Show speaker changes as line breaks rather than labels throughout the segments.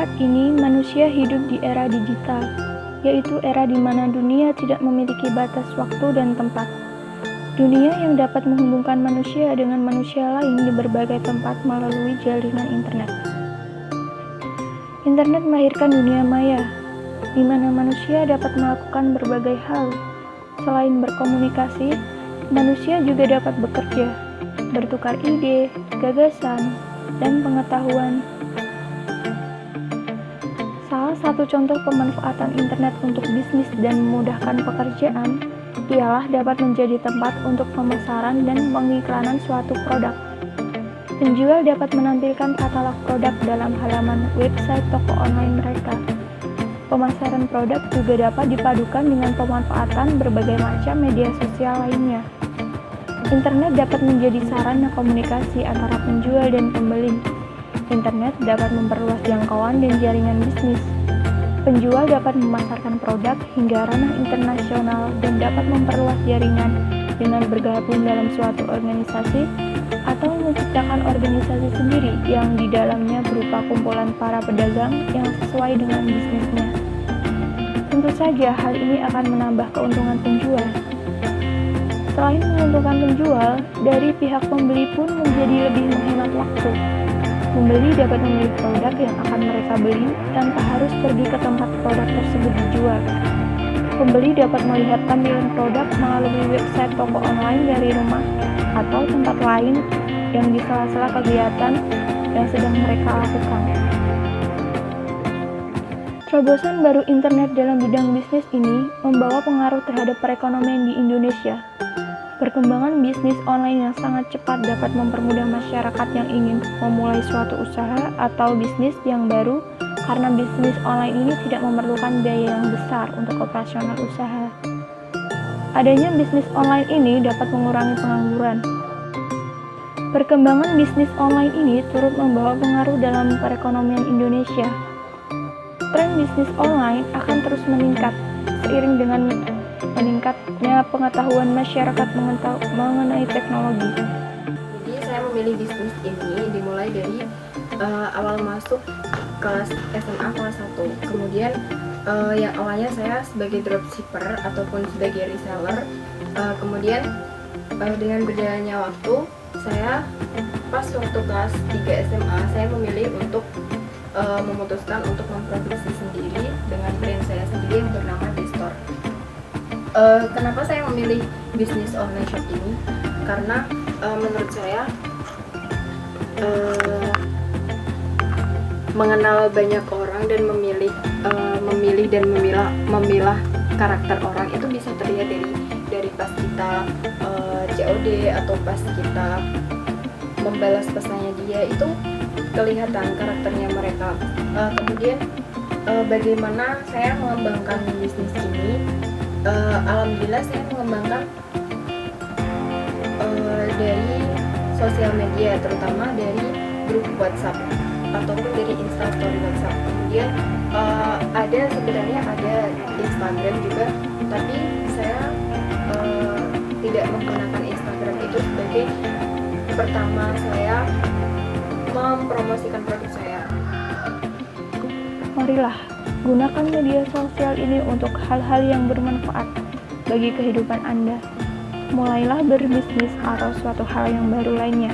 Saat ini, manusia hidup di era digital, yaitu era di mana dunia tidak memiliki batas waktu dan tempat. Dunia yang dapat menghubungkan manusia dengan manusia lain di berbagai tempat melalui jaringan internet. Internet melahirkan dunia maya, di mana manusia dapat melakukan berbagai hal. Selain berkomunikasi, manusia juga dapat bekerja, bertukar ide, gagasan, dan pengetahuan. Salah satu contoh pemanfaatan internet untuk bisnis dan memudahkan pekerjaan ialah dapat menjadi tempat untuk pemasaran dan pengiklanan suatu produk. Penjual dapat menampilkan katalog produk dalam halaman website toko online mereka. Pemasaran produk juga dapat dipadukan dengan pemanfaatan berbagai macam media sosial lainnya. Internet dapat menjadi sarana komunikasi antara penjual dan pembeli. Internet dapat memperluas jangkauan dan jaringan bisnis. Penjual dapat memasarkan produk hingga ranah internasional dan dapat memperluas jaringan dengan bergabung dalam suatu organisasi atau menciptakan organisasi sendiri yang di dalamnya berupa kumpulan para pedagang yang sesuai dengan bisnisnya. Tentu saja hal ini akan menambah keuntungan penjual. Selain menguntungkan penjual, dari pihak pembeli pun menjadi lebih menghemat waktu. Pembeli dapat memilih produk yang akan mereka beli tanpa harus pergi ke tempat produk tersebut dijual. Pembeli dapat melihat tampilan produk melalui website toko online dari rumah atau tempat lain yang di sela-sela kegiatan yang sedang mereka lakukan. Terobosan baru internet dalam bidang bisnis ini membawa pengaruh terhadap perekonomian di Indonesia. Perkembangan bisnis online yang sangat cepat dapat mempermudah masyarakat yang ingin memulai suatu usaha atau bisnis yang baru karena bisnis online ini tidak memerlukan biaya yang besar untuk operasional usaha. Adanya bisnis online ini dapat mengurangi pengangguran. Perkembangan bisnis online ini turut membawa pengaruh dalam perekonomian Indonesia. Tren bisnis online akan terus meningkat seiring dengan meningkatnya pengetahuan masyarakat mengenai teknologi.
Jadi saya memilih bisnis ini dimulai dari awal masuk kelas SMA kelas 1. Kemudian yang awalnya saya sebagai dropshipper ataupun sebagai reseller. Kemudian dengan berjalannya waktu, saya pas waktu kelas 3 SMA saya memilih untuk memutuskan untuk memproduksi sendiri dengan brand saya sendiri yang bernama Distore. Kenapa saya memilih bisnis online shop ini? Karena menurut saya mengenal banyak orang dan memilih dan memilah karakter orang itu bisa terlihat dari pas kita COD atau pas kita membalas pesannya dia, itu kelihatan karakternya mereka. Kemudian bagaimana saya mengembangkan bisnis ini? Alhamdulillah saya mengembangkan dari sosial media, terutama dari grup WhatsApp ataupun dari Instastory WhatsApp. Kemudian sebenarnya ada Instagram juga, tapi saya tidak menggunakan Instagram itu sebagai pertama saya mempromosikan produk saya.
Marilah gunakan media sosial ini untuk hal-hal yang bermanfaat bagi kehidupan Anda. Mulailah berbisnis atau suatu hal yang baru lainnya.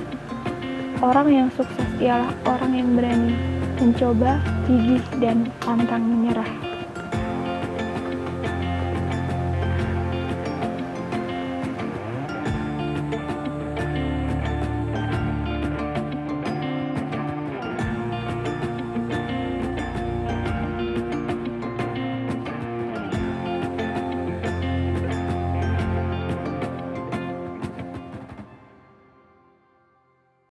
Orang yang sukses ialah orang yang berani mencoba, gigih, dan pantang menyerah.